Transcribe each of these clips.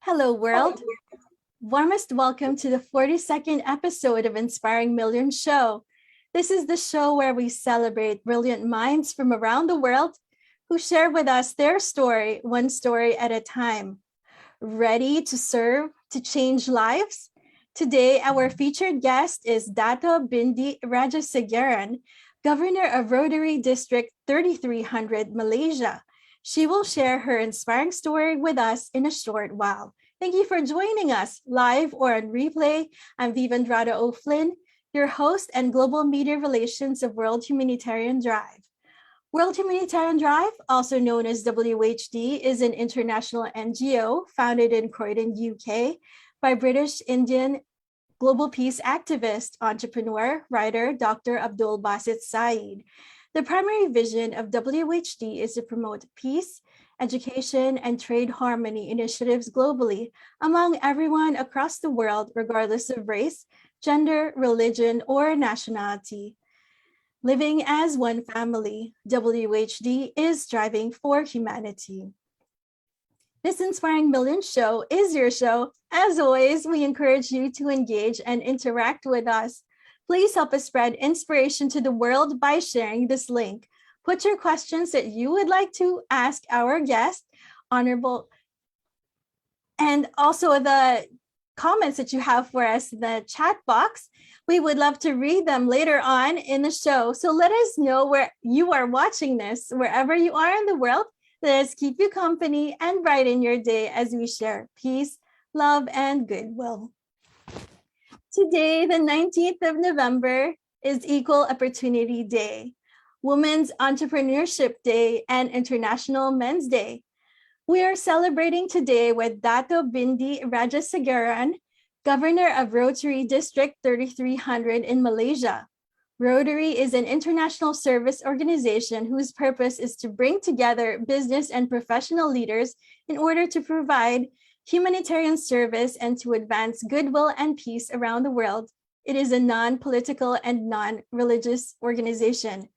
Hello, world. Warmest welcome to the 42nd episode of Inspiring Millions Show. This is the show where we celebrate brilliant minds from around the world who share with us their story, one story at a time. Ready to serve, to change lives? Today, our featured guest is Dato Bindi Rajasegaran, Governor of Rotary District 3300, Malaysia. She will share her inspiring story with us in a short while. Thank you for joining us live or on replay. I'm Vivandrada O'Flynn, your host and Global Media Relations of World Humanitarian Drive. World Humanitarian Drive, also known as WHD, is an international NGO founded in Croydon, UK, by British Indian global peace activist, entrepreneur, writer, Dr. Abdul Basit Saeed. The primary vision of WHD is to promote peace, education, and trade harmony initiatives globally among everyone across the world, regardless of race, gender, religion, or nationality. Living as one family, WHD is striving for humanity. This Inspiring Millions Show is your show. As always, we encourage you to engage and interact with us. Please help us spread inspiration to the world by sharing this link. Put your questions that you would like to ask our guest, Honorable, and also the comments that you have for us in the chat box. We would love to read them later on in the show. So let us know where you are watching this, wherever you are in the world. Let us keep you company and brighten your day as we share peace, love, and goodwill. Today, the 19th of November, is Equal Opportunity Day, Women's Entrepreneurship Day, and International Men's Day. We are celebrating today with Dato Bindi Rajasegaran, Governor of Rotary District 3300 in Malaysia. Rotary is an international service organization whose purpose is to bring together business and professional leaders in order to provide humanitarian service and to advance goodwill and peace around the world. It is a non-political and non-religious organization.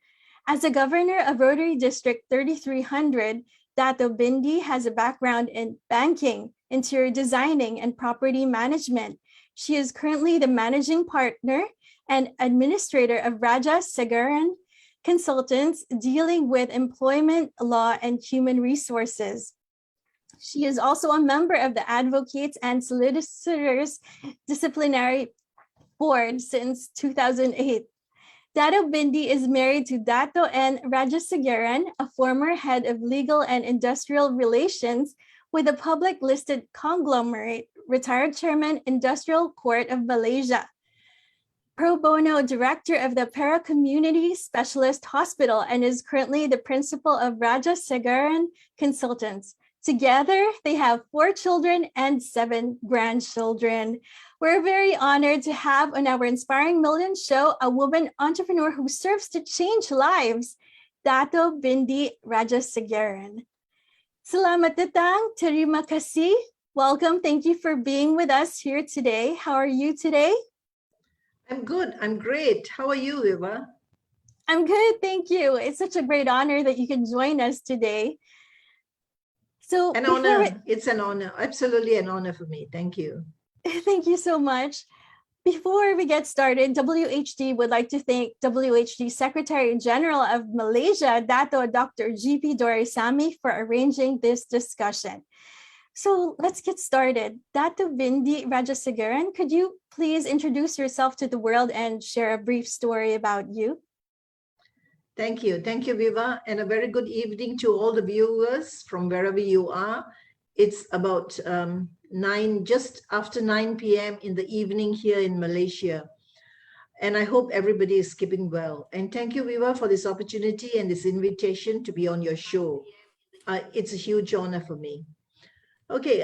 As a governor of Rotary District 3300, Dato Bindi has a background in banking, interior designing, and property management. She is currently the managing partner and administrator of Raja Segaran Consultants, dealing with employment law and human resources. She is also a member of the Advocates and Solicitors Disciplinary Board since 2008. Dato Bindi is married to Dato N Rajasegaran, a former head of legal and industrial relations with a public listed conglomerate, retired chairman, Industrial Court of Malaysia, pro bono director of the Perak Community Specialist Hospital, and is currently the principal of Raja Segaran Consultants. Together, they have 4 children and 7 grandchildren. We're very honored to have on our Inspiring Millions Show a woman entrepreneur who serves to change lives, Dato Bindi Rajasegaran. Selamat datang, terima kasih. Welcome, thank you for being with us here today. How are you today? I'm good, I'm great. How are you, Eva? I'm good, thank you. It's such a great honor that you can join us today. So an honor. It's an honor, absolutely an honor for me. Thank you. Thank you so much. Before we get started, WHD would like to thank WHD Secretary General of Malaysia, Dato Dr. GP Doraisamy, for arranging this discussion. So let's get started. Dato Bindi Rajasegaran, could you please introduce yourself to the world and share a brief story about you? Thank you, Viva, and a very good evening to all the viewers from wherever you are. It's about just after 9 p.m. in the evening here in Malaysia, and I hope everybody is keeping well. And thank you, Viva, for this opportunity and this invitation to be on your show. It's a huge honor for me. Okay,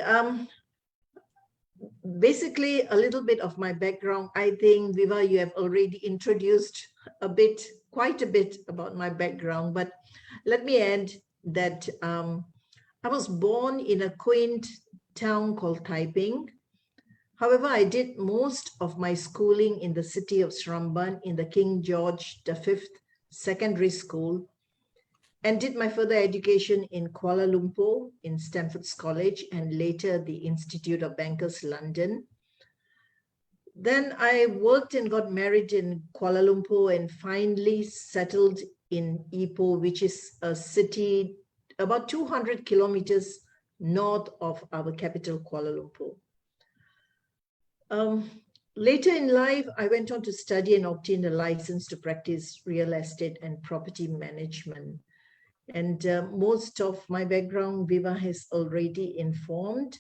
basically a little bit of my background. I think, Viva, you have already introduced quite a bit about my background, but let me add that I was born in a quaint town called Taiping. However, I did most of my schooling in the city of Seremban in the King George V Secondary School. and did my further education in Kuala Lumpur, in Stamford's College, and later the Institute of Bankers, London. Then I worked and got married in Kuala Lumpur and finally settled in Ipoh, which is a city about 200 kilometers north of our capital, Kuala Lumpur. Later in life, I went on to study and obtain a license to practice real estate and property management. And most of my background, Viva has already informed.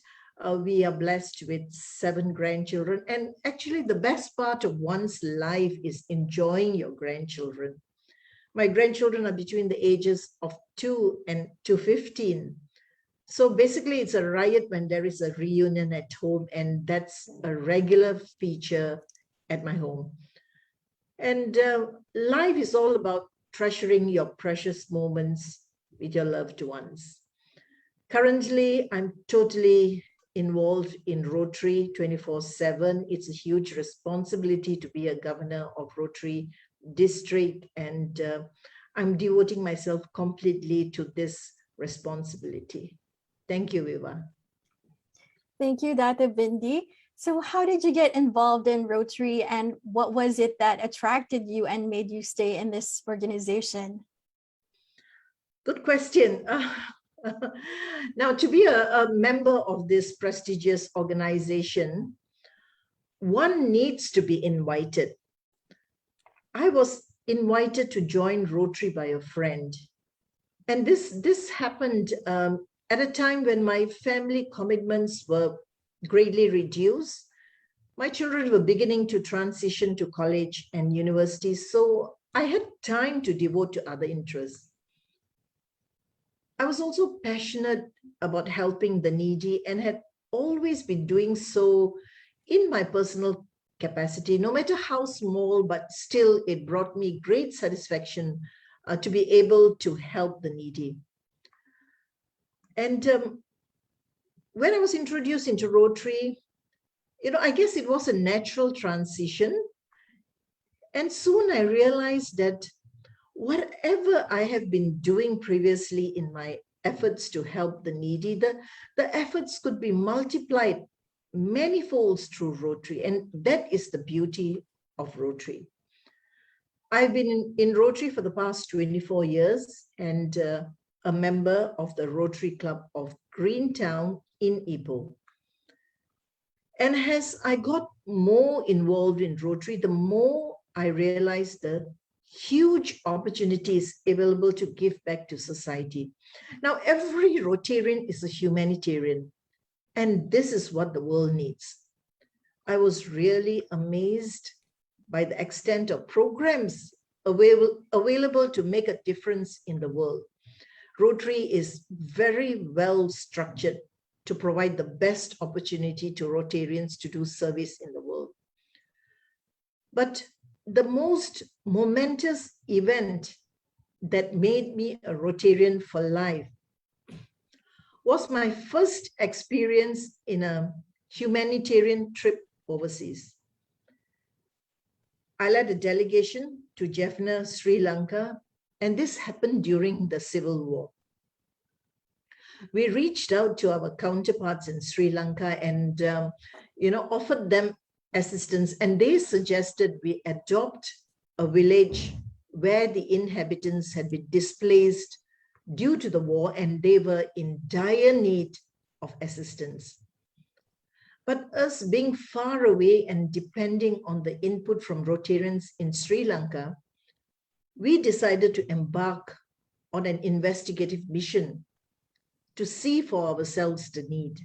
We are blessed with 7 grandchildren. And actually, the best part of one's life is enjoying your grandchildren. My grandchildren are between the ages of 2 and 15. So basically, it's a riot when there is a reunion at home, and that's a regular feature at my home. And life is all about treasuring your precious moments with your loved ones. Currently, I'm totally involved in Rotary 24/7. It's a huge responsibility to be a governor of Rotary District, and I'm devoting myself completely to this responsibility. Thank you, Viva. Thank you, Dato Bindi. So how did you get involved in Rotary, and what was it that attracted you and made you stay in this organization? Good question. Now, to be a member of this prestigious organization, one needs to be invited. I was invited to join Rotary by a friend. And this happened at a time when my family commitments were greatly reduced. My children were beginning to transition to college and university, so I had time to devote to other interests. I was also passionate about helping the needy and had always been doing so in my personal capacity, no matter how small, but still it brought me great satisfaction to be able to help the needy. And when I was introduced into Rotary, I guess it was a natural transition. And soon I realized that whatever I have been doing previously in my efforts to help the needy, the efforts could be multiplied many folds through Rotary. And that is the beauty of Rotary. I've been in Rotary for the past 24 years and a member of the Rotary Club of Greentown in Ipoh. And as I got more involved in Rotary, the more I realized the huge opportunities available to give back to society. Now, every Rotarian is a humanitarian, and this is what the world needs. I was really amazed by the extent of programs available to make a difference in the world. Rotary is very well structured to provide the best opportunity to Rotarians to do service in the world. But the most momentous event that made me a Rotarian for life was my first experience in a humanitarian trip overseas. I led a delegation to Jaffna, Sri Lanka, and this happened during the Civil War. We reached out to our counterparts in Sri Lanka and, offered them assistance, and they suggested we adopt a village where the inhabitants had been displaced due to the war and they were in dire need of assistance. But us being far away and depending on the input from Rotarians in Sri Lanka, we decided to embark on an investigative mission to see for ourselves the need.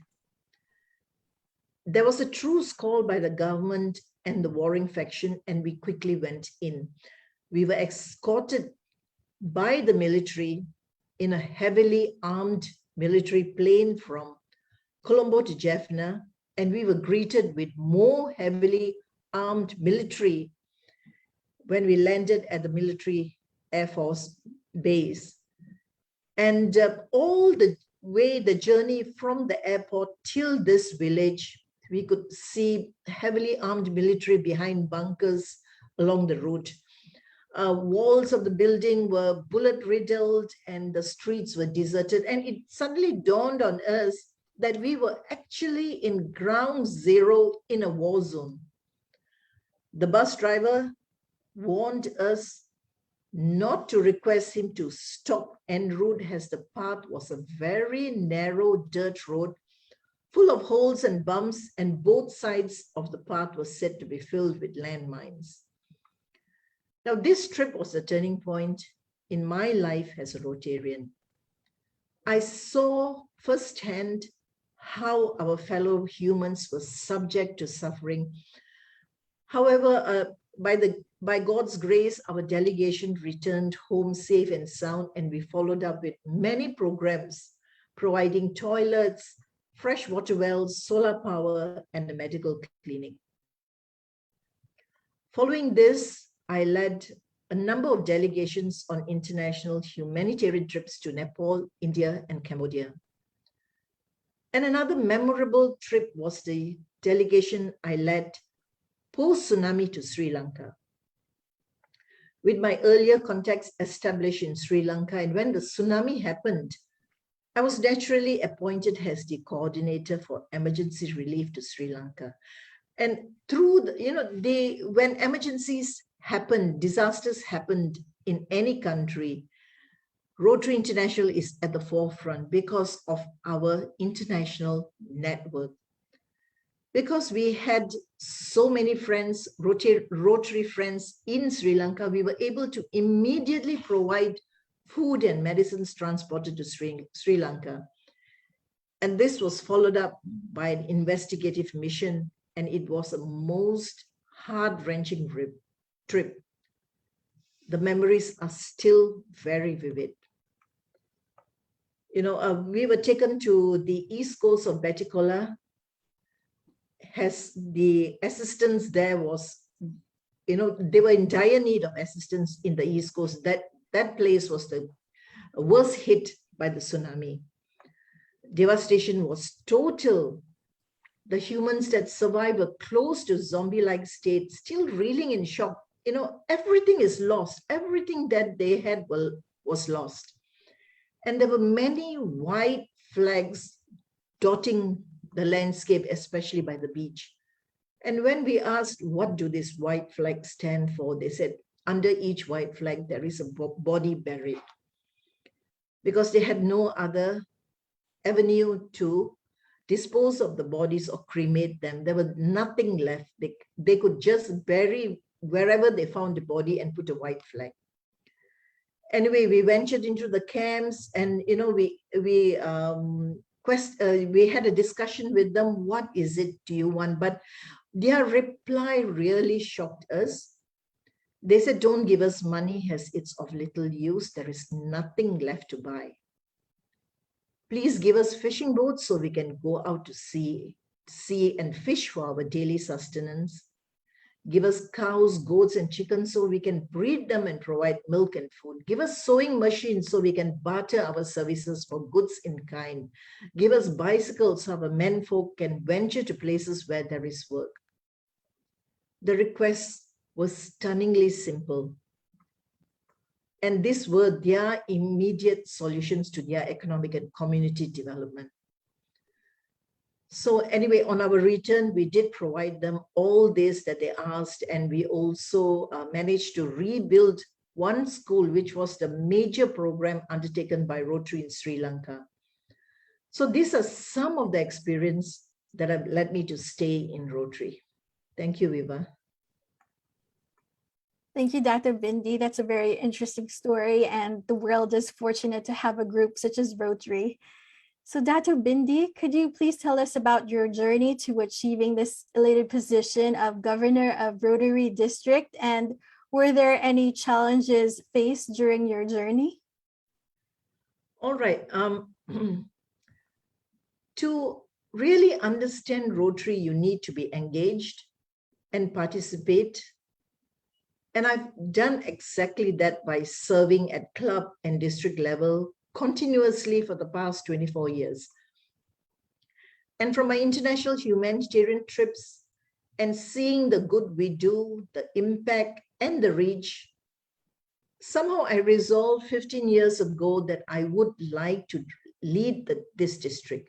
There was a truce call by the government and the warring faction, and we quickly went in. We were escorted by the military in a heavily armed military plane from Colombo to Jaffna, and we were greeted with more heavily armed military when we landed at the military Air Force base. And all the way, the journey from the airport till this village, we could see heavily armed military behind bunkers along the route. Walls of the building were bullet riddled and the streets were deserted. And it suddenly dawned on us that we were actually in ground zero in a war zone. The bus driver warned us not to request him to stop en route, as the path was a very narrow dirt road full of holes and bumps, and both sides of the path were said to be filled with landmines. Now, this trip was a turning point in my life as a Rotarian. I saw firsthand how our fellow humans were subject to suffering. However, by God's grace, our delegation returned home safe and sound, and we followed up with many programs providing toilets, fresh water wells, solar power, and a medical clinic. Following this, I led a number of delegations on international humanitarian trips to Nepal, India, and Cambodia. And another memorable trip was the delegation I led post-tsunami to Sri Lanka. With my earlier contacts established in Sri Lanka, and when the tsunami happened, I was naturally appointed as the coordinator for emergency relief to Sri Lanka. And through when emergencies happened, disasters happened in any country, Rotary International is at the forefront because of our international network. Because we had so many friends, Rotary friends in Sri Lanka, we were able to immediately provide food and medicines transported to Sri Lanka. And this was followed up by an investigative mission, and it was a most heart-wrenching trip. The memories are still very vivid. We were taken to the east coast of Batticaloa, as the assistance there was, they were in dire need of assistance in the east coast. That place was the worst hit by the tsunami. Devastation was total. The humans that survived were close to zombie-like state, still reeling in shock. Everything is lost. Everything that they had was lost. And there were many white flags dotting the landscape, especially by the beach. And when we asked, what do these white flags stand for? They said, under each white flag, there is a body buried. Because they had no other avenue to dispose of the bodies or cremate them. There was nothing left. They could just bury wherever they found the body and put a white flag. Anyway, we ventured into the camps, and we had a discussion with them. What is it do you want? But their reply really shocked us. They said, don't give us money, as it's of little use. There is nothing left to buy. Please give us fishing boats so we can go out to sea and fish for our daily sustenance. Give us cows, goats, and chickens so we can breed them and provide milk and food. Give us sewing machines so we can barter our services for goods in kind. Give us bicycles so our menfolk can venture to places where there is work. The request was stunningly simple. And these were their immediate solutions to their economic and community development. So anyway, on our return, we did provide them all this that they asked, and we also managed to rebuild one school, which was the major program undertaken by Rotary in Sri Lanka. So these are some of the experience that have led me to stay in Rotary. Thank you, Viva. Thank you, Dato Bindi. That's a very interesting story, and the world is fortunate to have a group such as Rotary. So Dato Bindi, could you please tell us about your journey to achieving this elated position of Governor of Rotary District, and were there any challenges faced during your journey? All right. To really understand Rotary, you need to be engaged and participate. And I've done exactly that by serving at club and district level continuously for the past 24 years. And from my international humanitarian trips and seeing the good we do, the impact and the reach, somehow I resolved 15 years ago that I would like to lead this district.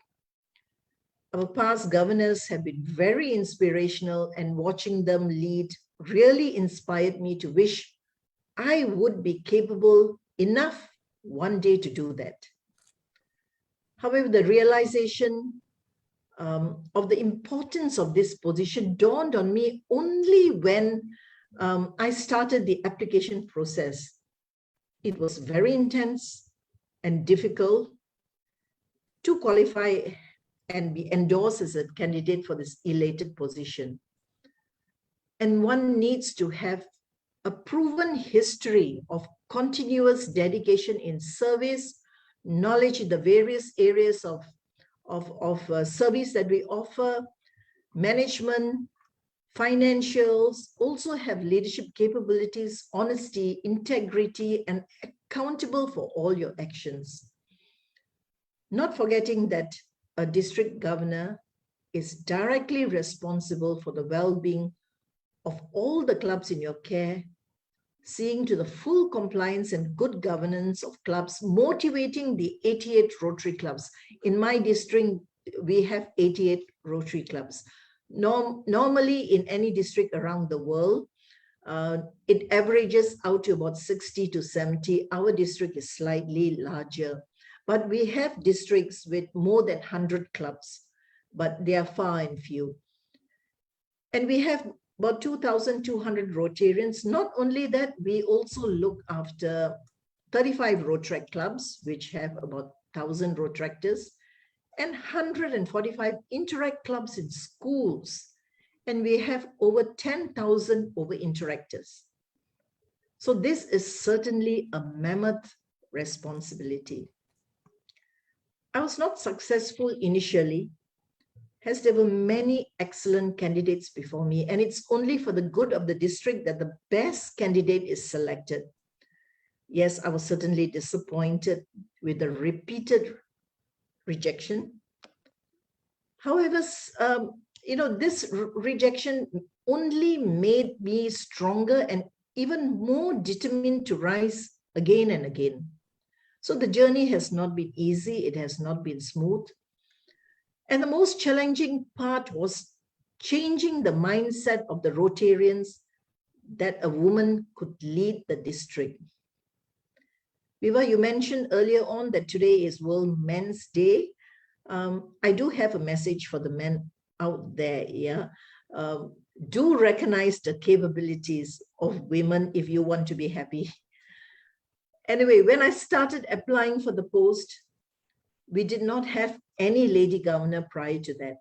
Our past governors have been very inspirational, and watching them lead really inspired me to wish I would be capable enough one day to do that. However, the realization of the importance of this position dawned on me only when I started the application process. It was very intense and difficult to qualify and be endorsed as a candidate for this elated position. And one needs to have a proven history of continuous dedication in service, knowledge in the various areas of service that we offer, management, financials, also have leadership capabilities, honesty, integrity, and accountable for all your actions. Not forgetting that a district governor is directly responsible for the well-being of all the clubs in your care, seeing to the full compliance and good governance of clubs, motivating the 88 Rotary clubs. In my district, we have 88 Rotary clubs. Normally, in any district around the world, it averages out to about 60 to 70. Our district is slightly larger, but we have districts with more than 100 clubs, but they are far and few. And we have about 2,200 Rotarians. Not only that, we also look after 35 Rotaract clubs, which have about 1,000 Rotaractors, and 145 Interact clubs in schools. And we have over 10,000 over Interactors. So this is certainly a mammoth responsibility. I was not successful initially, as there were many excellent candidates before me, and it's only for the good of the district that the best candidate is selected. Yes, I was certainly disappointed with the repeated rejection. However, this rejection only made me stronger and even more determined to rise again and again. So the journey has not been easy. It has not been smooth. And the most challenging part was changing the mindset of the Rotarians that a woman could lead the district. Viva, you mentioned earlier on that today is World Men's Day. I do have a message for the men out there. Yeah, do recognize the capabilities of women if you want to be happy. Anyway, when I started applying for the post, we did not have any lady governor prior to that.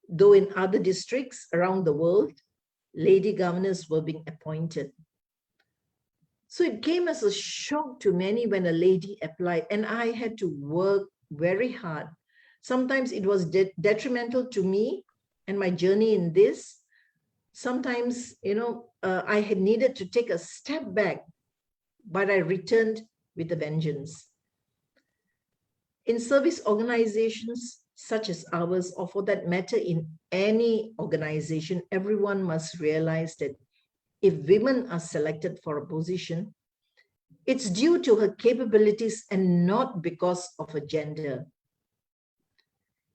Though in other districts around the world, lady governors were being appointed. So it came as a shock to many when a lady applied, and I had to work very hard. Sometimes it was detrimental to me and my journey in this. Sometimes, I had needed to take a step back, but I returned with a vengeance. In service organizations such as ours, or for that matter in any organization, everyone must realize that if women are selected for a position, it's due to her capabilities and not because of a gender.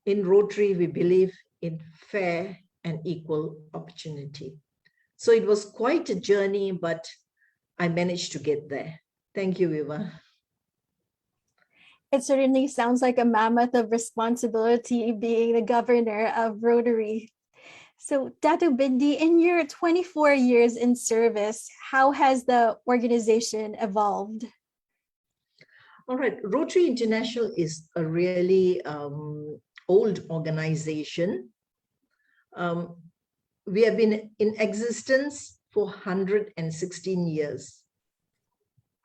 In Rotary, we believe in fair and equal opportunity. So it was quite a journey, but I managed to get there. Thank you, Viva. It certainly sounds like a mammoth of responsibility being the governor of Rotary. So, Dato Bindi, in your 24 years in service, how has the organization evolved? All right, Rotary International is a really old organization. We have been in existence for 116 years.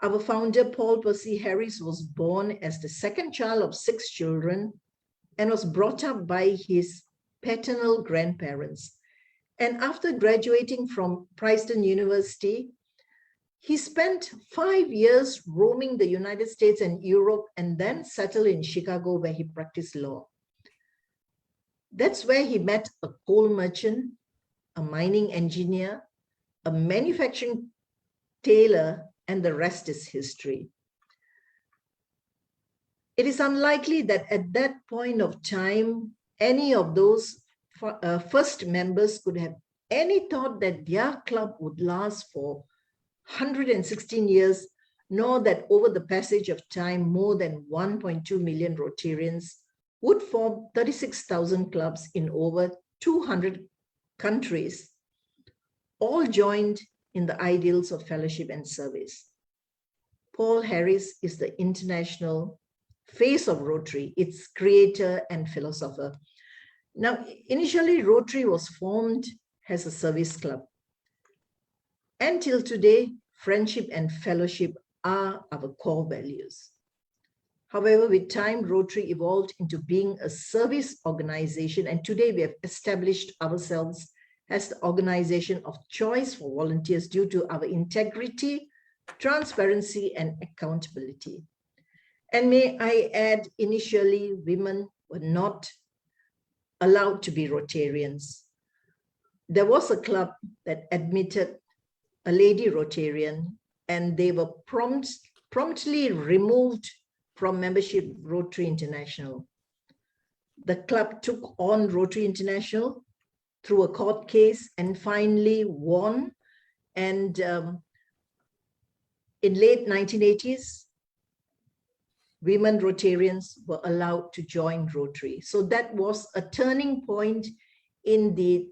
Our founder, Paul Percy Harris, was born as the second child of 6 children and was brought up by his paternal grandparents. And after graduating from Princeton University, he spent 5 years roaming the United States and Europe, and then settled in Chicago, where he practiced law. That's where he met a coal merchant, a mining engineer, a manufacturing tailor, and the rest is history. It is unlikely that at that point of time, any of those first members could have any thought that their club would last for 116 years, nor that over the passage of time, more than 1.2 million Rotarians would form 36,000 clubs in over 200 countries, all joined in the ideals of fellowship and service. Paul Harris is the international face of Rotary, its creator and philosopher. Now, initially, Rotary was formed as a service club. Until today, friendship and fellowship are our core values. However, with time, Rotary evolved into being a service organization, and today we have established ourselves as the organization of choice for volunteers due to our integrity, transparency, and accountability. And may I add, initially, women were not allowed to be Rotarians. There was a club that admitted a lady Rotarian, and they were promptly removed from membership Rotary International. The club took on Rotary International through a court case and finally won. And in late 1980s, women Rotarians were allowed to join Rotary. So that was a turning point in the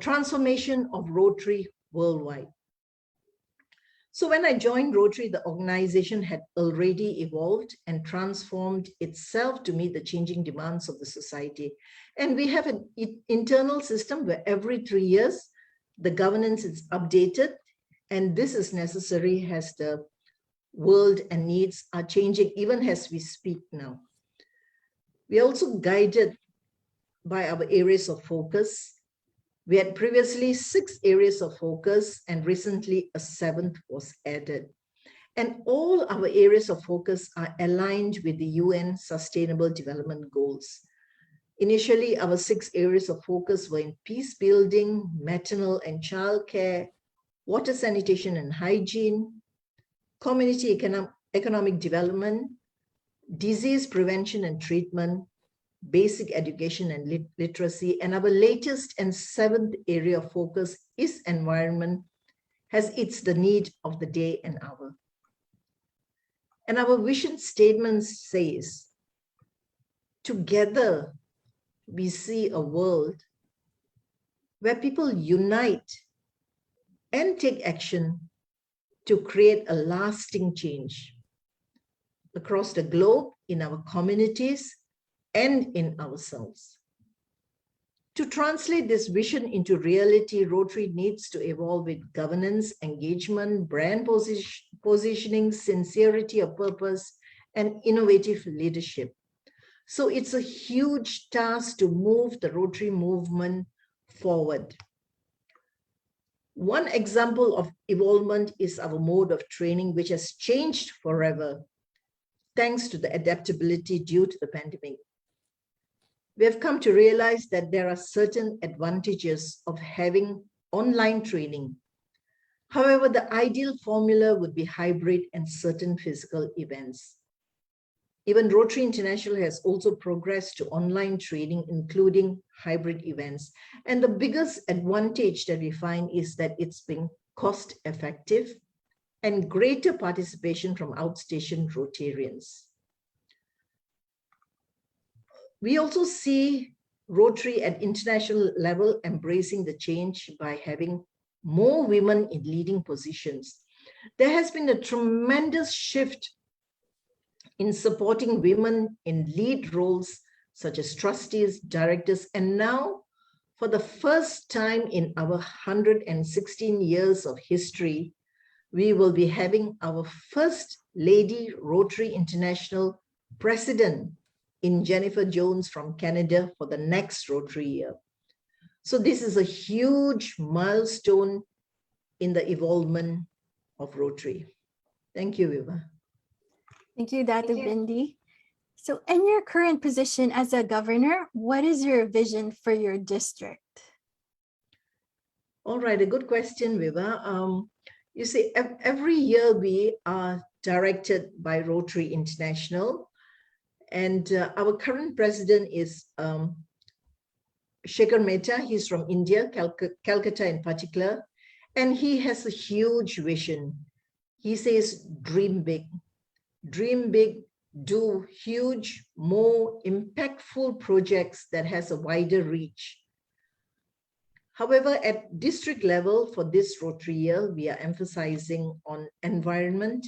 transformation of Rotary worldwide. So when I joined Rotary, the organization had already evolved and transformed itself to meet the changing demands of the society. And we have an internal system where every 3 years, the governance is updated, and this is necessary as the world and needs are changing even as we speak now. We are also guided by our areas of focus. We had previously 6 areas of focus, and recently a 7th was added. And all our areas of focus are aligned with the UN Sustainable Development Goals. Initially, our 6 areas of focus were in peace building, maternal and child care, water sanitation and hygiene, community economic development, disease prevention and treatment, basic education and literacy, and our latest and 7th area of focus is environment, as it's the need of the day and hour. And our vision statement says, together we see a world where people unite and take action to create a lasting change across the globe, in our communities, and in ourselves. To translate this vision into reality, Rotary needs to evolve with governance, engagement, brand positioning, sincerity of purpose, and innovative leadership. So it's a huge task to move the Rotary movement forward. One example of evolvement is our mode of training, which has changed forever, thanks to the adaptability due to the pandemic. We have come to realize that there are certain advantages of having online training. However, the ideal formula would be hybrid and certain physical events. Even Rotary International has also progressed to online training, including hybrid events. And the biggest advantage that we find is that it's been cost effective and greater participation from outstation Rotarians. We also see Rotary at international level embracing the change by having more women in leading positions. There has been a tremendous shift in supporting women in lead roles such as trustees, directors, and now for the first time in our 116 years of history, we will be having our first Lady Rotary International President in Jennifer Jones from Canada for the next Rotary year. So this is a huge milestone in the evolvement of Rotary. Thank you, Viva. Thank you, Dato Bindi. So in your current position as a governor, what is your vision for your district? All right, a good question, Viva. You see, every year we are directed by Rotary International, and our current president is Shekhar Mehta. He's from India, Calcutta in particular, and he has a huge vision. He says, dream big, do huge, more impactful projects that has a wider reach. However, at district level for this Rotary year, we are emphasizing on environment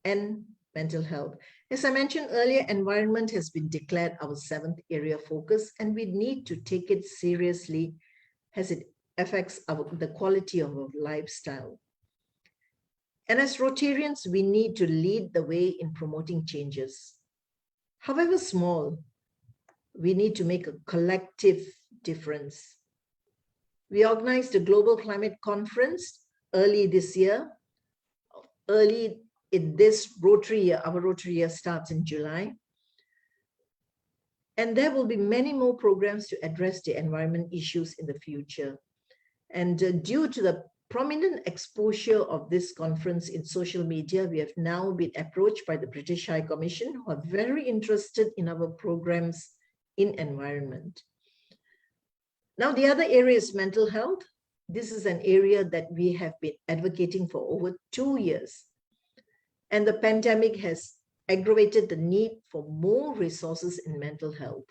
and mental health. As I mentioned earlier, environment has been declared our 7th area of focus, and we need to take it seriously as it affects the quality of our lifestyle. And as Rotarians, we need to lead the way in promoting changes. However small, we need to make a collective difference. We organized a global climate conference early this year. Early in this Rotary year, our Rotary year starts in July. And there will be many more programs to address the environment issues in the future. And due to the prominent exposure of this conference in social media, we have now been approached by the British High Commission, who are very interested in our programs in environment. Now, the other area is mental health. This is an area that we have been advocating for over 2 years. And the pandemic has aggravated the need for more resources in mental health.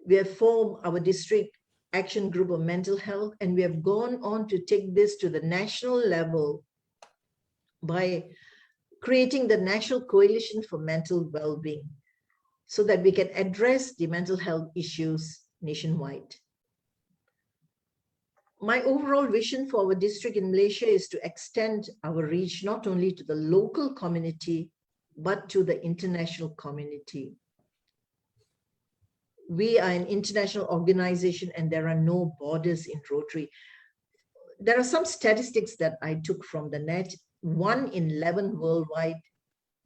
We have formed our district action group of mental health, and we have gone on to take this to the national level by creating the National Coalition for Mental Wellbeing so that we can address the mental health issues nationwide. My overall vision for our district in Malaysia is to extend our reach not only to the local community, but to the international community. We are an international organization and there are no borders in Rotary. There are some statistics that I took from the net. 1 in 11 worldwide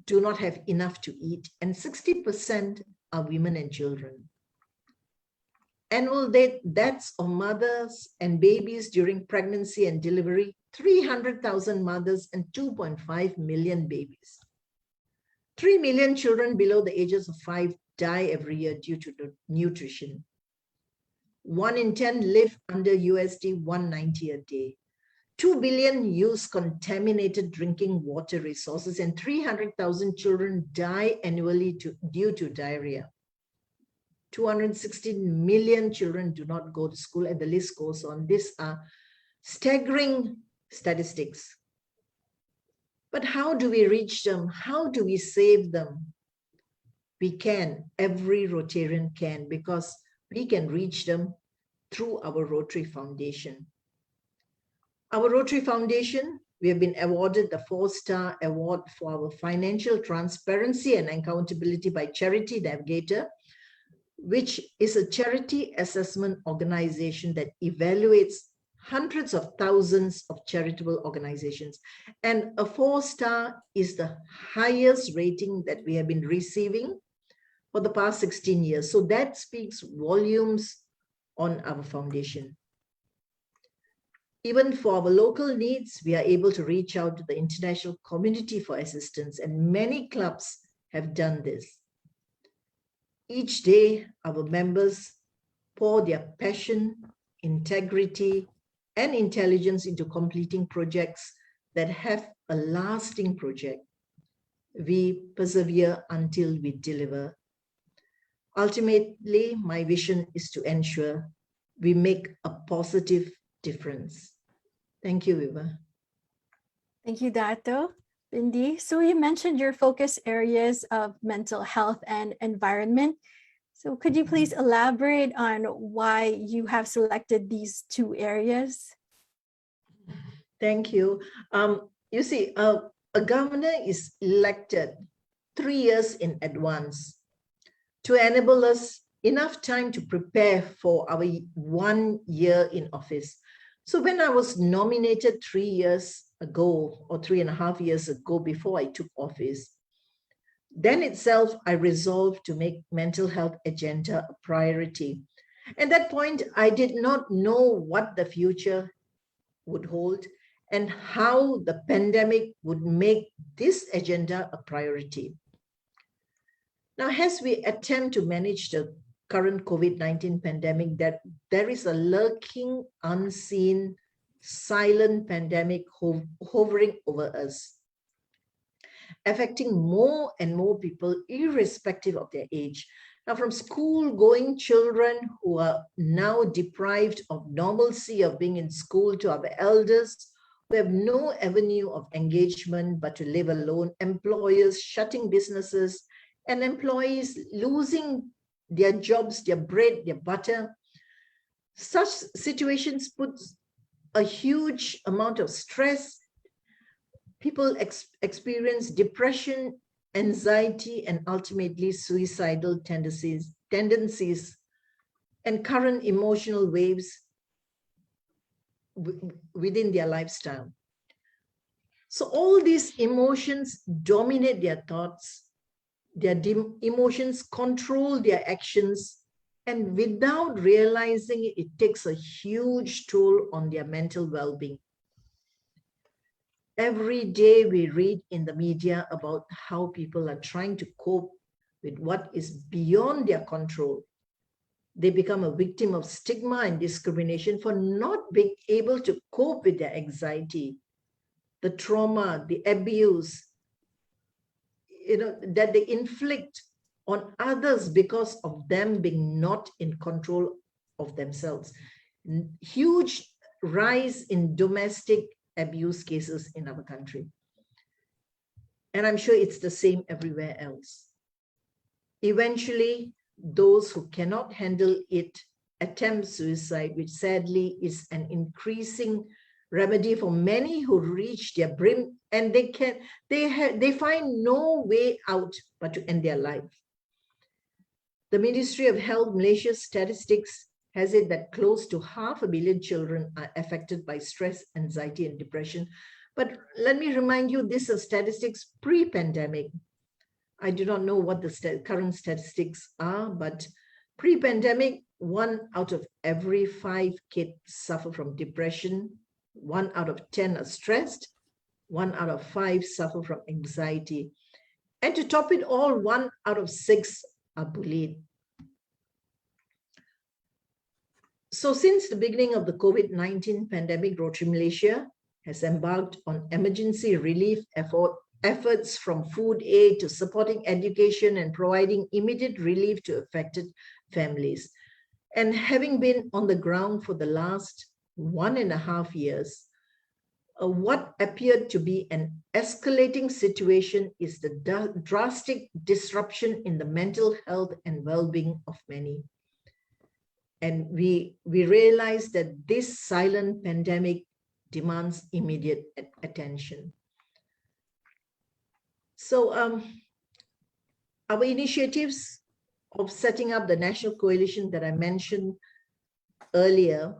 do not have enough to eat, and 60% are women and children. Annual deaths of mothers and babies during pregnancy and delivery, 300,000 mothers and 2.5 million babies. 3 million children below the ages of 5 die every year due to nutrition. 1 in 10 live under USD 190 a day. 2 billion use contaminated drinking water resources, and 300,000 children die annually due to diarrhea. 216 million children do not go to school, and the list goes on. These are staggering statistics. But how do we reach them? How do we save them? We can, every Rotarian can, because we can reach them through our Rotary Foundation. Our Rotary Foundation, we have been awarded the 4-star award for our financial transparency and accountability by Charity Navigator, which is a charity assessment organization that evaluates hundreds of thousands of charitable organizations. And a 4-star is the highest rating that we have been receiving for the past 16 years. So that speaks volumes on our foundation. Even for our local needs, we are able to reach out to the international community for assistance, and many clubs have done this. Each day, our members pour their passion, integrity, and intelligence into completing projects that have a lasting project. We persevere until we deliver. Ultimately, my vision is to ensure we make a positive difference. Thank you, Viva. Thank you, Dato Bindi. So you mentioned your focus areas of mental health and environment. So could you please elaborate on why you have selected these 2 areas? Thank you. You see, a governor is elected 3 years in advance to enable us enough time to prepare for our 1 year in office. So when I was nominated 3 years ago, or 3.5 years ago, before I took office, then itself, I resolved to make mental health agenda a priority. At that point, I did not know what the future would hold. and how the pandemic would make this agenda a priority. Now, as we attempt to manage the current COVID-19 pandemic, that there is a lurking, unseen, silent pandemic hovering over us, affecting more and more people irrespective of their age. Now, from school-going children who are now deprived of normalcy of being in school, to our elders who have no avenue of engagement but to live alone, employers shutting businesses, and employees losing their jobs, their bread, their butter. Such situations put a huge amount of stress. People experience depression, anxiety, and ultimately suicidal tendencies, and current emotional waves within their lifestyle. So all these emotions dominate their thoughts. Their emotions control their actions, and without realizing it, it takes a huge toll on their mental well-being. Every day we read in the media about how people are trying to cope with what is beyond their control. They become a victim of stigma and discrimination for not being able to cope with their anxiety, the trauma, the abuse, that they inflict on others because of them being not in control of themselves. Huge rise in domestic abuse cases in our country. And I'm sure it's the same everywhere else. Eventually, those who cannot handle it attempt suicide, which sadly is an increasing remedy for many who reach their brim, and they find no way out but to end their life. The Ministry of Health Malaysia's statistics has it that close to 500 million children are affected by stress, anxiety, and depression. But let me remind you, these are statistics pre-pandemic. I do not know what the current statistics are, but pre-pandemic, 1 out of every 5 kids suffer from depression, 1 out of 10 are stressed, 1 out of 5 suffer from anxiety. And to top it all, 1 out of 6 are bullied. So since the beginning of the COVID-19 pandemic, Rotary Malaysia has embarked on emergency relief efforts, from food aid to supporting education and providing immediate relief to affected families. And having been on the ground for the last 1.5 years, what appeared to be an escalating situation is the drastic disruption in the mental health and well-being of many. And we realize that this silent pandemic demands immediate attention. So our initiatives of setting up the national coalition that I mentioned earlier,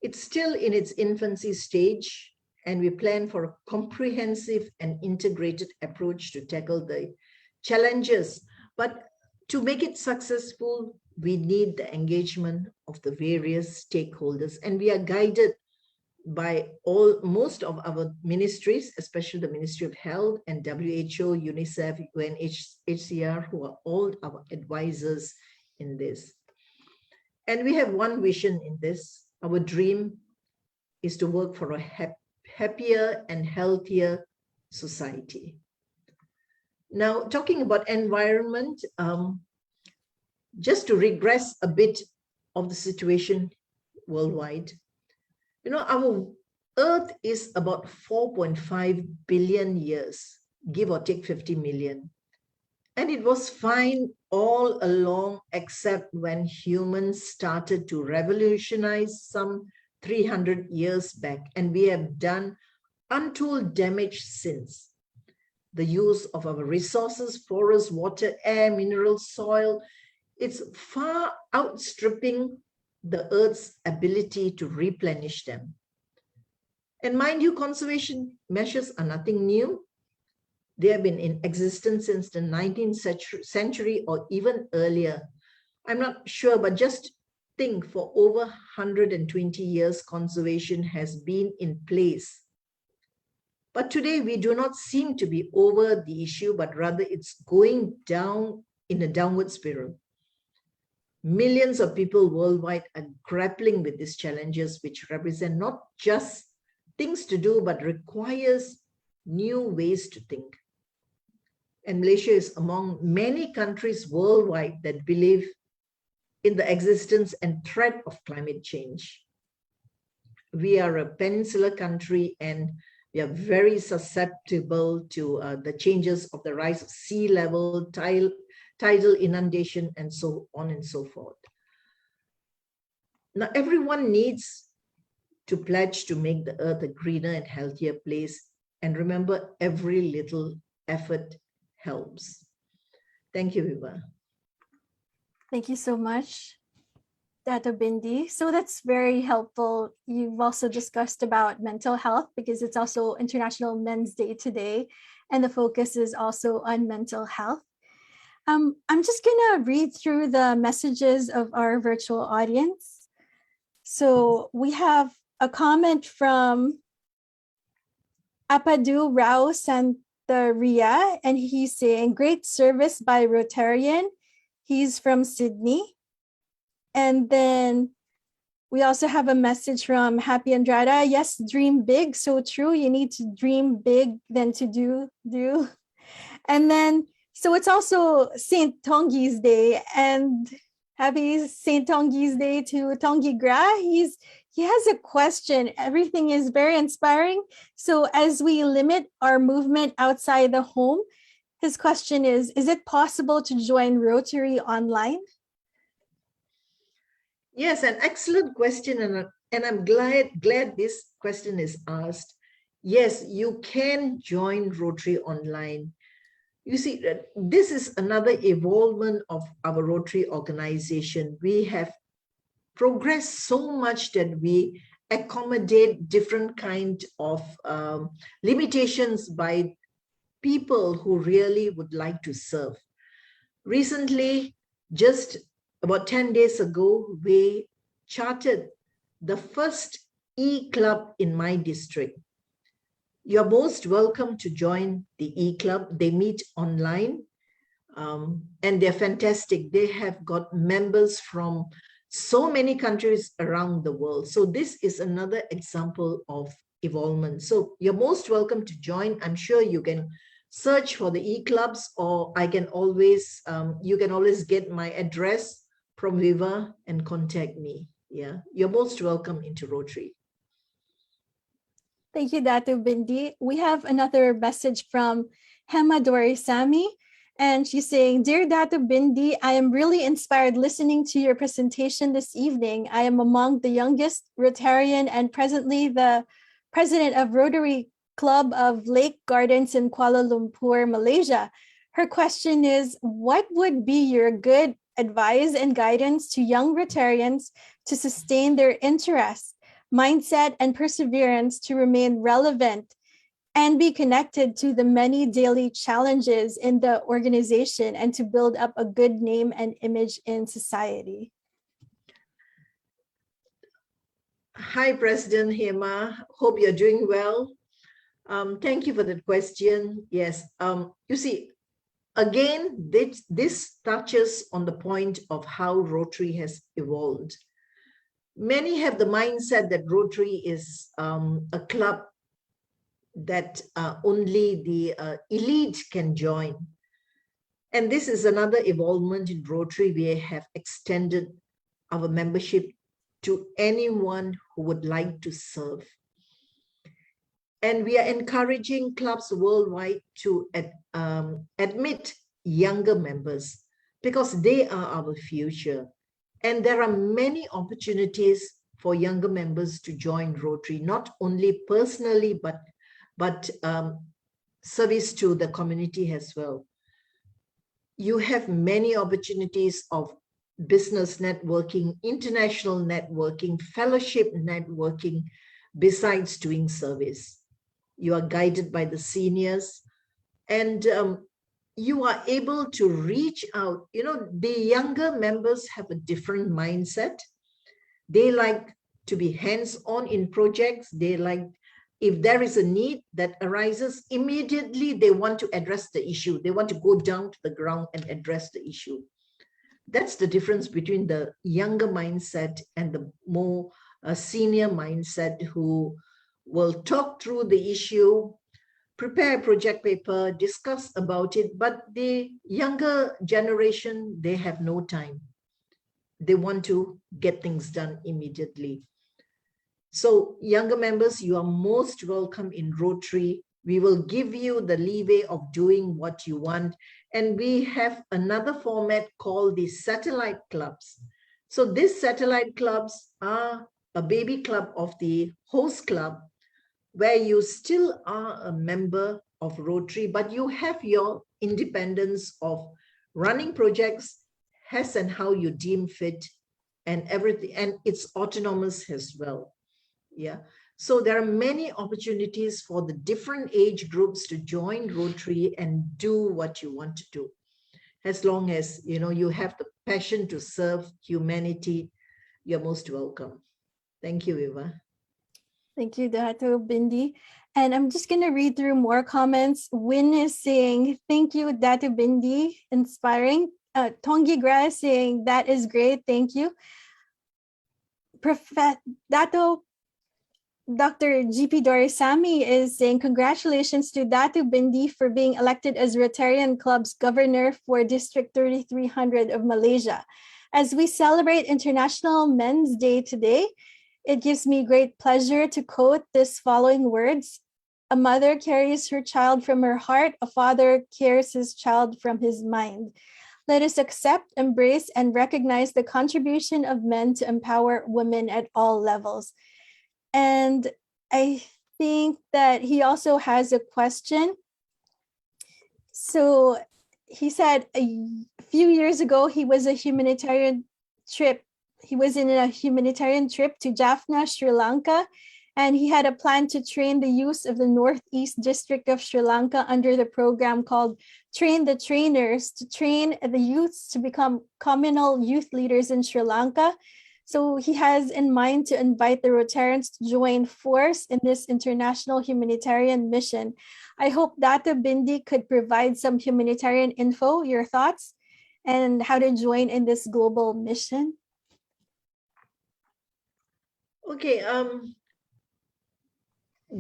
it's still in its infancy stage, and we plan for a comprehensive and integrated approach to tackle the challenges. But to make it successful, we need the engagement of the various stakeholders, and we are guided by most of our ministries, especially the Ministry of Health and WHO, UNICEF, UNHCR, who are all our advisors in this. And we have one vision in this. Our dream is to work for a happier and healthier society. Now, talking about environment, just to regress a bit of the situation worldwide, our Earth is about 4.5 billion years, give or take 50 million. And it was fine all along, except when humans started to revolutionize some 300 years back. And we have done untold damage since. The use of our resources, forest, water, air, minerals, soil, it's far outstripping the Earth's ability to replenish them. And mind you, conservation measures are nothing new. They have been in existence since the 19th century or even earlier. I'm not sure, but just think, for over 120 years, conservation has been in place But today we do not seem to be over the issue, but rather it's going down in a downward spiral. Millions of people worldwide are grappling with these challenges, which represent not just things to do, but requires new ways to think. And Malaysia is among many countries worldwide that believe in the existence and threat of climate change. We are a peninsular country and we are very susceptible to the changes of the rise of sea level, tidal inundation, and so on and so forth. Now, everyone needs to pledge to make the earth a greener and healthier place. And remember, every little effort helps. Thank you, Viva. Thank you so much, Dato Bindi. So that's very helpful. You've also discussed about mental health because it's also International Men's Day today, and the focus is also on mental health. I'm just gonna read through the messages of our virtual audience. So we have a comment from Apadu Rao Santaria, and he's saying, great service by Rotarian. He's from Sydney. And then we also have a message from Happy Andrada. Yes, dream big. So true. You need to dream big than to do. And then, so it's also St. Tongi's Day, and happy St. Tongi's Day to Tongi Gra. He has a question. Everything is very inspiring. So as we limit our movement outside the home, his question is it possible to join Rotary online? Yes, an excellent question, and I'm glad this question is asked. Yes, you can join Rotary online. You see, this is another evolvement of our Rotary organization. We have progressed so much that we accommodate different kind of limitations by people who really would like to serve. Recently, just about 10 days ago, we chartered the first e-club in my district. You're most welcome to join the e-club. They meet online and they're fantastic. They have got members from so many countries around the world. So this is another example of evolvement. So you're most welcome to join. I'm sure you can search for the e-clubs, or I can always, you can always get my address from Viva and contact me. Yeah, you're most welcome into Rotary. Thank you, Dato Bindi. We have another message from Hema Dorisami, and she's saying, Dear Dato Bindi, I am really inspired listening to your presentation this evening. I am among the youngest Rotarian and presently the president of Rotary Club of Lake Gardens in Kuala Lumpur, Malaysia. Her question is, what would be your good advice and guidance to young Rotarians to sustain their interest, mindset, and perseverance to remain relevant and be connected to the many daily challenges in the organization and to build up a good name and image in society? Hi, President Hema. Hope you're doing well. Thank you for that question. Yes, you see, again, this touches on the point of how Rotary has evolved. Many have the mindset that Rotary is a club that only the elite can join. And this is another evolvement in Rotary. We have extended our membership to anyone who would like to serve. And we are encouraging clubs worldwide to admit younger members because they are our future. And there are many opportunities for younger members to join Rotary, not only personally, but service to the community as well. You have many opportunities of business networking, international networking, fellowship networking, besides doing service. You are guided by the seniors, and you are able to reach out. You know, the younger members have a different mindset. They like to be hands-on in projects. They like If there is a need that arises, immediately they want to address the issue. They want to go down to the ground and address the issue. That's the difference between the younger mindset and the more senior mindset, who will talk through the issue, prepare a project paper, discuss about it. But the younger generation, they have no time. They want to get things done immediately. So younger members, you are most welcome in Rotary. We will give you the leeway of doing what you want. And we have another format called the satellite clubs. So these satellite clubs are a baby club of the host club, where you still are a member of Rotary, but you have your independence of running projects as and how you deem fit, and everything, and it's autonomous as well. Yeah. So there are many opportunities for the different age groups to join Rotary and do what you want to do. As long as you have the passion to serve humanity, you're most welcome. Thank you, Eva. Thank you, Dato Bindi. And I'm just going to read through more comments. Win is saying, thank you, Dato Bindi, inspiring. Tongi Gra is saying, that is great, thank you. Dr. GP Dorisamy is saying, congratulations to Dato Bindi for being elected as Rotarian Club's governor for District 3300 of Malaysia. As we celebrate International Men's Day today, it gives me great pleasure to quote this following words. A mother carries her child from her heart, a father carries his child from his mind. Let us accept, embrace, and recognize the contribution of men to empower women at all levels. And I think that he also has a question. So he said a few years ago, he was in a humanitarian trip to Jaffna, Sri Lanka, and he had a plan to train the youth of the Northeast District of Sri Lanka under the program called Train the Trainers, to train the youths to become communal youth leaders in Sri Lanka. So he has in mind to invite the Rotarians to join force in this international humanitarian mission. I hope Dato Bindi could provide some humanitarian info, your thoughts, and how to join in this global mission. Okay,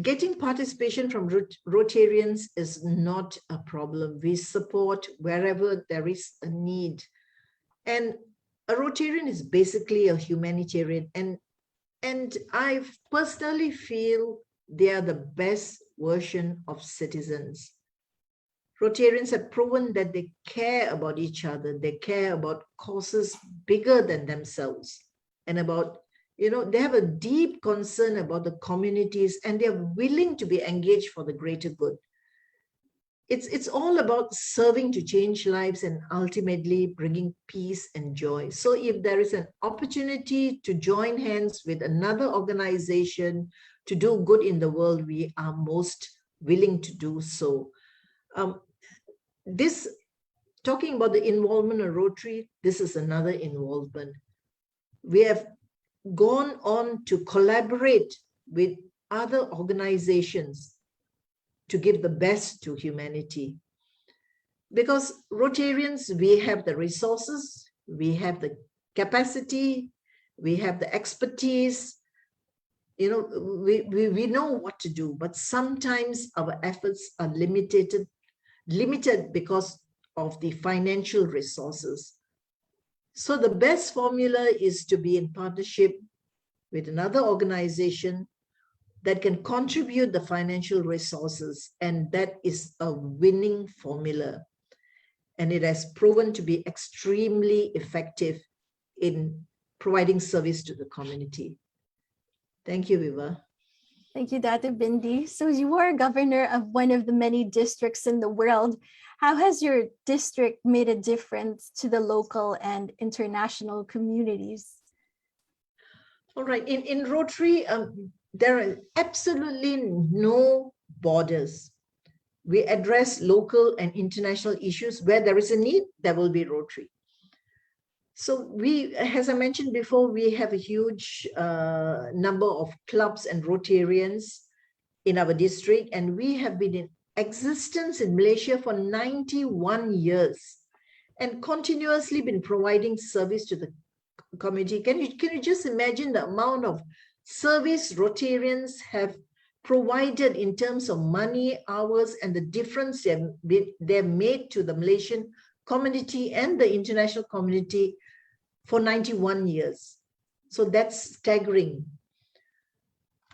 getting participation from Rotarians is not a problem. We support wherever there is a need. And a Rotarian is basically a humanitarian. And I personally feel they are the best version of citizens. Rotarians have proven that they care about each other. They care about causes bigger than themselves, and about they have a deep concern about the communities, and they're willing to be engaged for the greater good. It's all about serving to change lives and ultimately bringing peace and joy. So if there is an opportunity to join hands with another organization to do good in the world, we are most willing to do so. Talking about the involvement of Rotary, this is another involvement. We have gone on to collaborate with other organizations to give the best to humanity. Because Rotarians, we have the resources, we have the capacity, we have the expertise, we know what to do, but sometimes our efforts are limited because of the financial resources. So the best formula is to be in partnership with another organization that can contribute the financial resources, and that is a winning formula. And it has proven to be extremely effective in providing service to the community. Thank you, Viva. Thank you, Dato Bindi. So you are governor of one of the many districts in the world. How has your district made a difference to the local and international communities? All right, in Rotary, there are absolutely no borders. We address local and international issues. Where there is a need, there will be Rotary. So we, as I mentioned before, we have a huge number of clubs and Rotarians in our district, and we have been in existence in Malaysia for 91 years and continuously been providing service to the community. Can you just imagine the amount of service Rotarians have provided in terms of money, hours, and the difference they've made to the Malaysian community and the international community for 91 years. So that's staggering.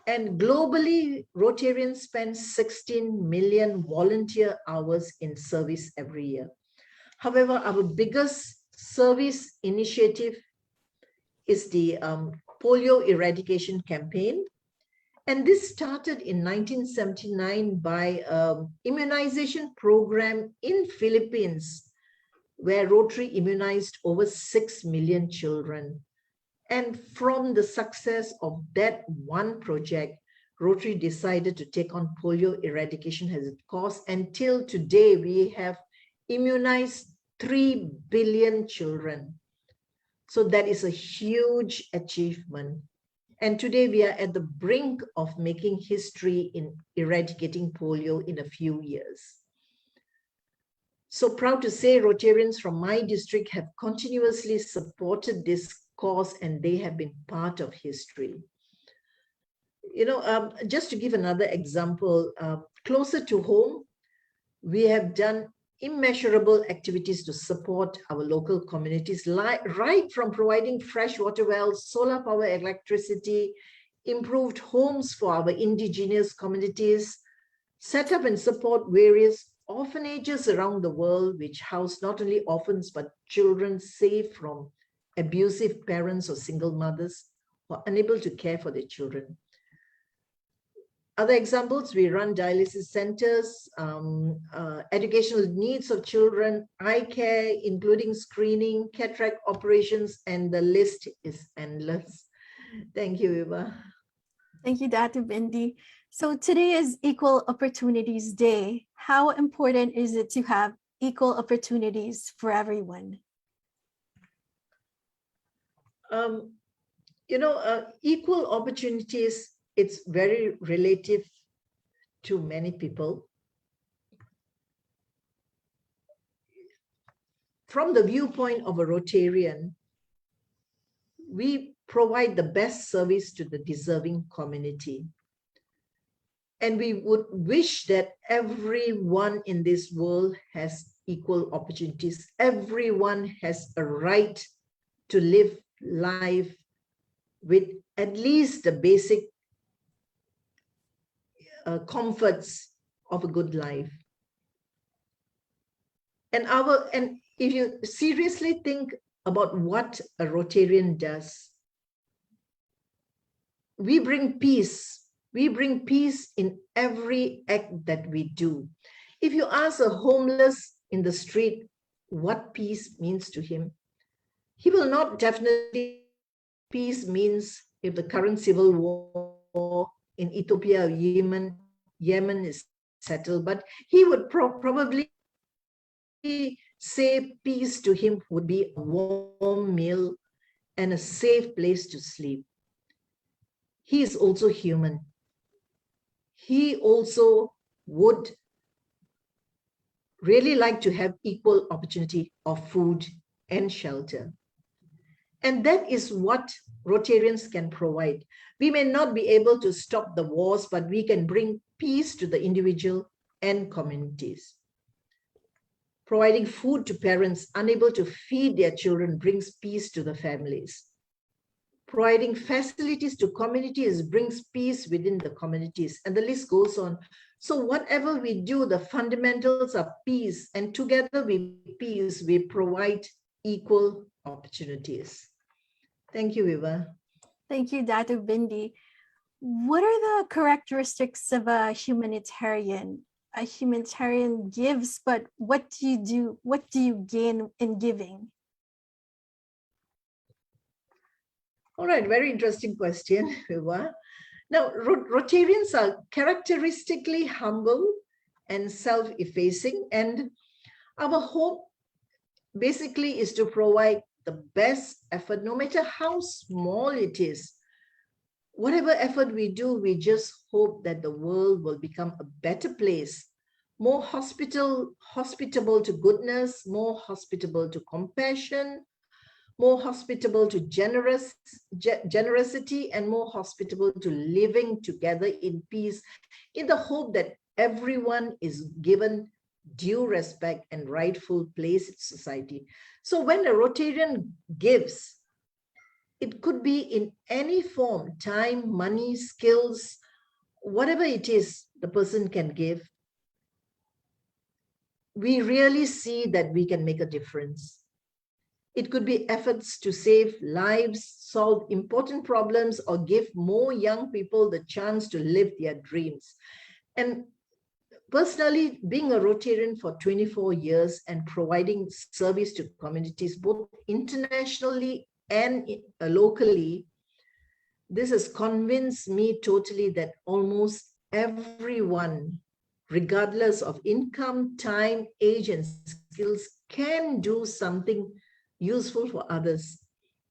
And globally, Rotarians spend 16 million volunteer hours in service every year. However, our biggest service initiative is the polio eradication campaign. And this started in 1979 by an immunization program in Philippines, where Rotary immunized over 6 million children. And from the success of that one project, Rotary decided to take on polio eradication as its cause. Until today, we have immunized 3 billion children. So that is a huge achievement. And today we are at the brink of making history in eradicating polio in a few years. So proud to say Rotarians from my district have continuously supported this cause, and they have been part of history. You know, just to give another example, closer to home, we have done immeasurable activities to support our local communities, right from providing fresh water wells, solar power electricity, improved homes for our indigenous communities, set up and support various orphanages around the world, which house not only orphans, but children saved from abusive parents or single mothers who are unable to care for their children. Other examples, we run dialysis centers, educational needs of children, eye care, including screening, cataract operations, and the list is endless. Thank you, Eva. Thank you, Dato Bindi. So today is Equal Opportunities Day. How important is it to have equal opportunities for everyone? Equal opportunities, it's very relative to many people. From the viewpoint of a Rotarian, we provide the best service to the deserving community. And we would wish that everyone in this world has equal opportunities. Everyone has a right to live life with at least the basic comforts of a good life. And if you seriously think about what a Rotarian does, we bring peace. We bring peace in every act that we do. If you ask a homeless in the street what peace means to him, he will not definitely. Peace means if the current civil war in Ethiopia or Yemen is settled, but he would probably say peace to him would be a warm meal and a safe place to sleep. He is also human. He also would really like to have equal opportunity of food and shelter. And that is what Rotarians can provide. We may not be able to stop the wars, but we can bring peace to the individual and communities. Providing food to parents unable to feed their children brings peace to the families. Providing facilities to communities brings peace within the communities, and the list goes on. So whatever we do, the fundamentals are peace, and together with peace, we provide equal opportunities. Thank you, Eva. Thank you, Dato Bindi. What are the characteristics of a humanitarian? A humanitarian gives, but what do you do? What do you gain in giving? All right, very interesting question, Eva. Now, Rotarians are characteristically humble and self-effacing, and our hope basically is to provide the best effort, no matter how small it is, whatever effort we do, we just hope that the world will become a better place, more hospitable to goodness, more hospitable to compassion, more hospitable to generosity, and more hospitable to living together in peace, in the hope that everyone is given due respect and rightful place in society. So when a Rotarian gives, it could be in any form, time, money, skills, whatever it is the person can give, we really see that we can make a difference. It could be efforts to save lives, solve important problems, or give more young people the chance to live their dreams. And personally, being a Rotarian for 24 years and providing service to communities, both internationally and locally, this has convinced me totally that almost everyone, regardless of income, time, age, and skills, can do something useful for others,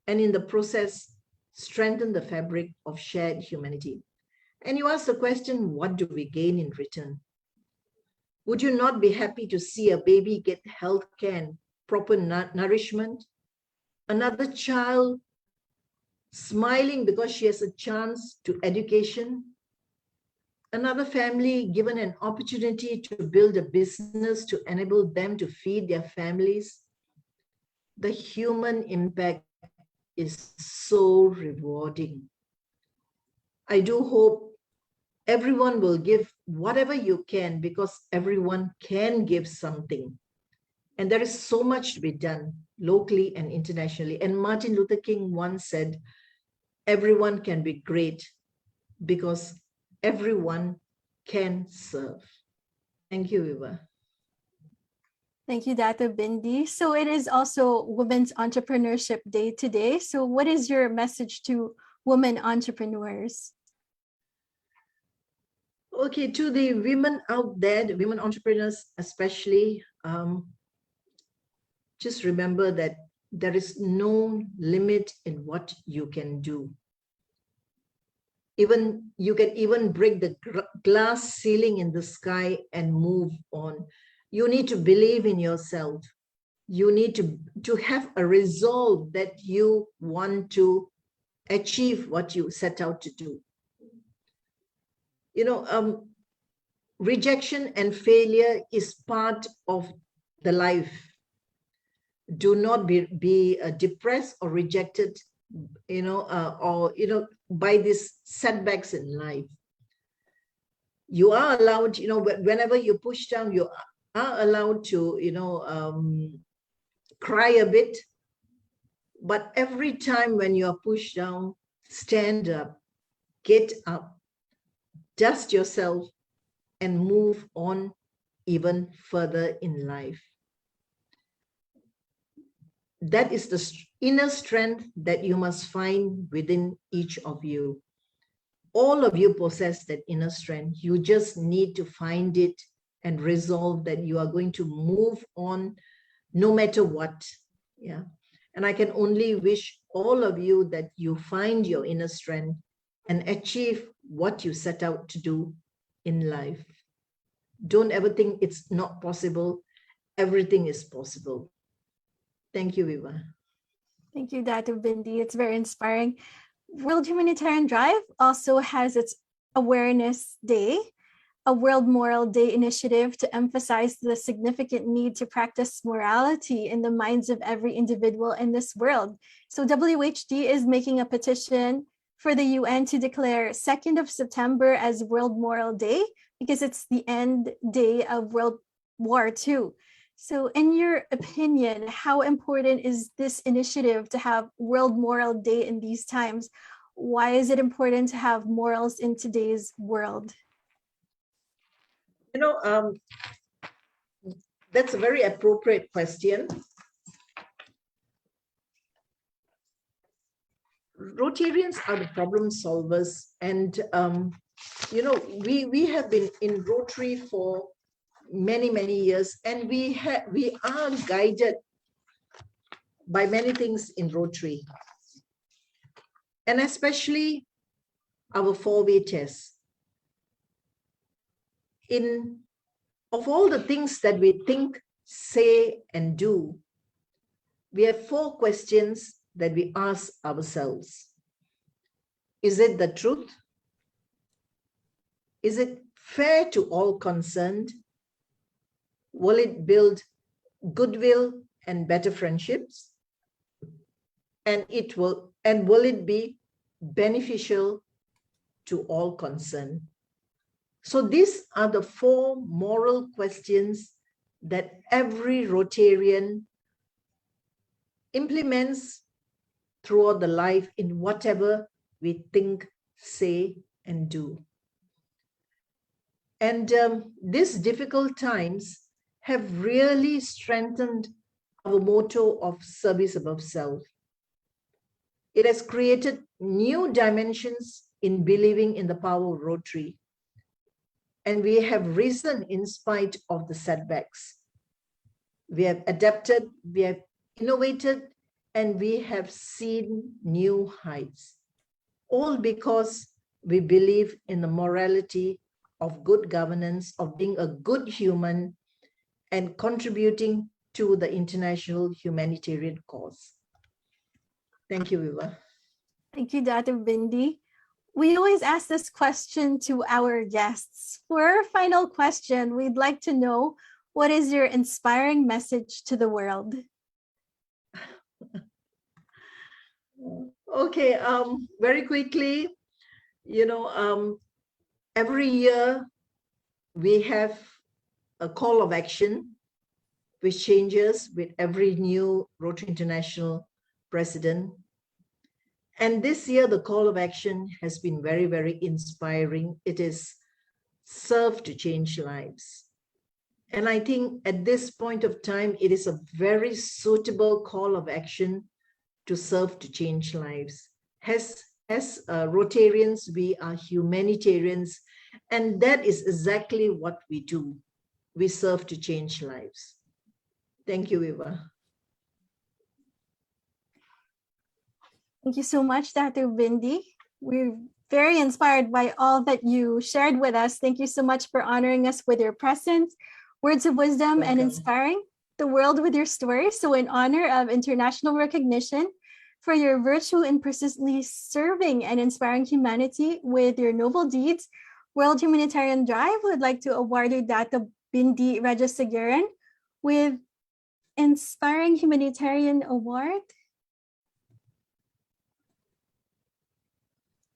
and in the process, strengthen the fabric of shared humanity. And you ask the question, what do we gain in return? Would you not be happy to see a baby get health care and proper nourishment? Another child smiling because she has a chance to education? Another family given an opportunity to build a business to enable them to feed their families? The human impact is so rewarding. I do hope everyone will give whatever you can, because everyone can give something. And there is so much to be done locally and internationally. And Martin Luther King once said, everyone can be great because everyone can serve. Thank you, Viva. Thank you, Dato Bindi. So it is also Women's Entrepreneurship Day today. So what is your message to women entrepreneurs? Okay, to the women out there, the women entrepreneurs especially, just remember that there is no limit in what you can do. You can even break the glass ceiling in the sky and move on. You need to believe in yourself. You need to have a resolve that you want to achieve what you set out to do. You know, rejection and failure is part of the life. Do not be depressed or rejected, by these setbacks in life. You are allowed, whenever you push down, you are allowed to, cry a bit. But every time when you are pushed down, stand up, get up, dust yourself, and move on even further in life. That is the inner strength that you must find within each of you. All of you possess that inner strength. You just need to find it and resolve that you are going to move on no matter what. Yeah. And I can only wish all of you that you find your inner strength and achieve what you set out to do in life. Don't ever think it's not possible. Everything is possible. Thank you, Viva. Thank you, Dato Bindi. It's very inspiring. World Humanitarian Drive also has its Awareness Day, a World Moral Day initiative to emphasize the significant need to practice morality in the minds of every individual in this world. So WHD is making a petition for the UN to declare 2nd of September as World Moral Day, because it's the end day of World War II. So in your opinion, how important is this initiative to have World Moral Day in these times? Why is it important to have morals in today's world? That's a very appropriate question. Rotarians are the problem solvers, and we have been in Rotary for many years, and we are guided by many things in Rotary, and especially our four-way test. Of all the things that we think, say, and do, we have four questions that we ask ourselves. Is it the truth? Is it fair to all concerned? Will it build goodwill and better friendships? And will it be beneficial to all concerned? So these are the four moral questions that every Rotarian implements throughout the life in whatever we think, say, and do. And these difficult times have really strengthened our motto of service above self. It has created new dimensions in believing in the power of Rotary. And we have risen in spite of the setbacks. We have adapted, we have innovated, and we have seen new heights. All because we believe in the morality of good governance, of being a good human, and contributing to the international humanitarian cause. Thank you, Viva. Thank you, Dato Bindi. We always ask this question to our guests. For our final question, we'd like to know, what is your inspiring message to the world? Okay, very quickly, every year we have a call of action which changes with every new Rotary International president. And this year, the call of action has been very, very inspiring. It is serve to change lives. And I think at this point of time, it is a very suitable call of action to serve to change lives. As Rotarians, we are humanitarians, and that is exactly what we do. We serve to change lives. Thank you, Eva. Thank you so much, Dato Bindi. We're very inspired by all that you shared with us. Thank you so much for honoring us with your presence, words of wisdom, and inspiring the world with your story. So in honor of international recognition for your virtue in persistently serving and inspiring humanity with your noble deeds, World Humanitarian Drive would like to award you Dato Bindi Rajasegaran with Inspiring Humanitarian Award.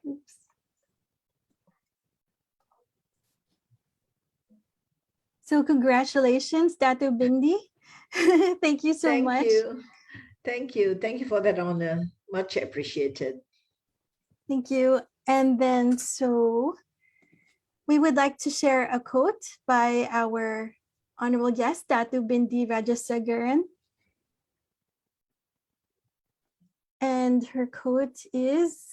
Oops. So congratulations, Dato Bindi. Thank you so much. Thank you. Thank you for that honor. Much appreciated. Thank you. And then so we would like to share a quote by our honorable guest, Dato Bindi Rajasegaran. And her quote is,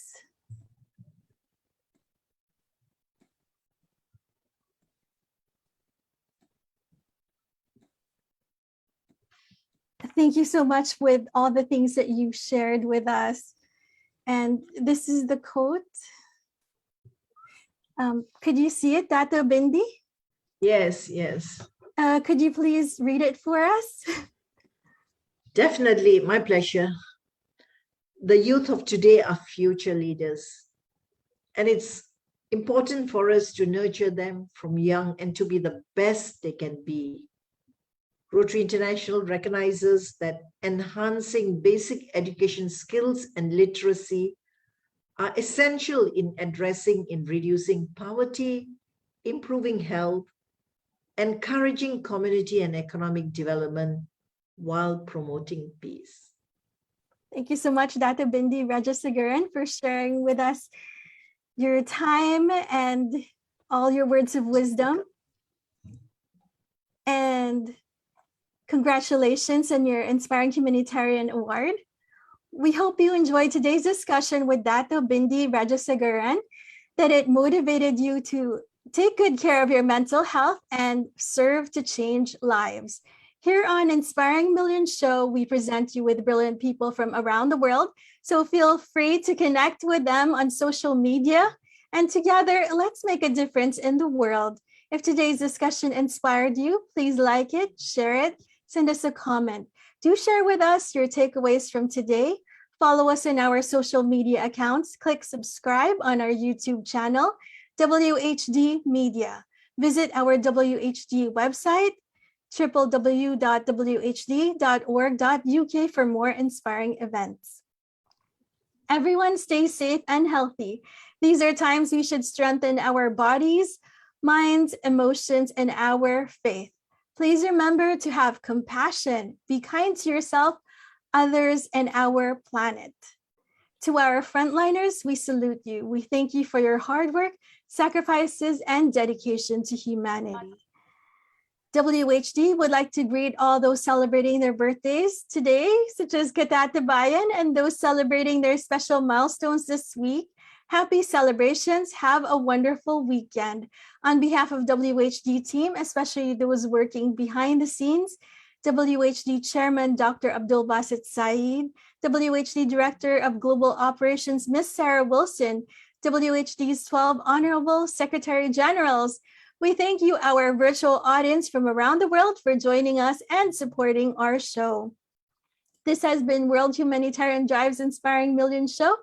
thank you so much with all the things that you shared with us. And this is the quote. Could you see it, Dato Bindi? Yes, yes. Could you please read it for us? Definitely, my pleasure. The youth of today are future leaders. And it's important for us to nurture them from young and to be the best they can be. Rotary International recognizes that enhancing basic education skills and literacy are essential in reducing poverty, improving health, encouraging community and economic development while promoting peace. Thank you so much, Dato Bindi Rajasegaran, for sharing with us your time and all your words of wisdom. And congratulations on your Inspiring Humanitarian Award. We hope you enjoyed today's discussion with Dato Bindi Rajasegaran, that it motivated you to take good care of your mental health and serve to change lives. Here on Inspiring Millions Show, we present you with brilliant people from around the world. So feel free to connect with them on social media And together, let's make a difference in the world. If today's discussion inspired you, please like it, share it, send us a comment. Do share with us your takeaways from today. Follow us in our social media accounts. Click subscribe on our YouTube channel, WHD Media. Visit our WHD website, www.whd.org.uk for more inspiring events. Everyone stay safe and healthy. These are times we should strengthen our bodies, minds, emotions, and our faith. Please remember to have compassion, be kind to yourself, others, and our planet. To our frontliners, we salute you. We thank you for your hard work, sacrifices, and dedication to humanity. WHD would like to greet all those celebrating their birthdays today, such as Katatabayan, and those celebrating their special milestones this week. Happy celebrations. Have a wonderful weekend. On behalf of WHD team, especially those working behind the scenes, WHD Chairman Dr. Abdul Basit Saeed, WHD Director of Global Operations Ms. Sarah Wilson, WHD's 12 Honorable Secretary Generals, we thank you, our virtual audience from around the world, for joining us and supporting our show. This has been World Humanitarian Drive's Inspiring Millions Show.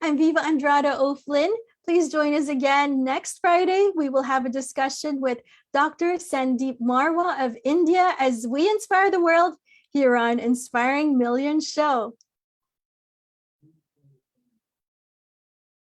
I'm Viva Andrada O'Flynn. Please join us again next Friday. We will have a discussion with Dr. Sandeep Marwa of India as we inspire the world here on Inspiring Millions Show.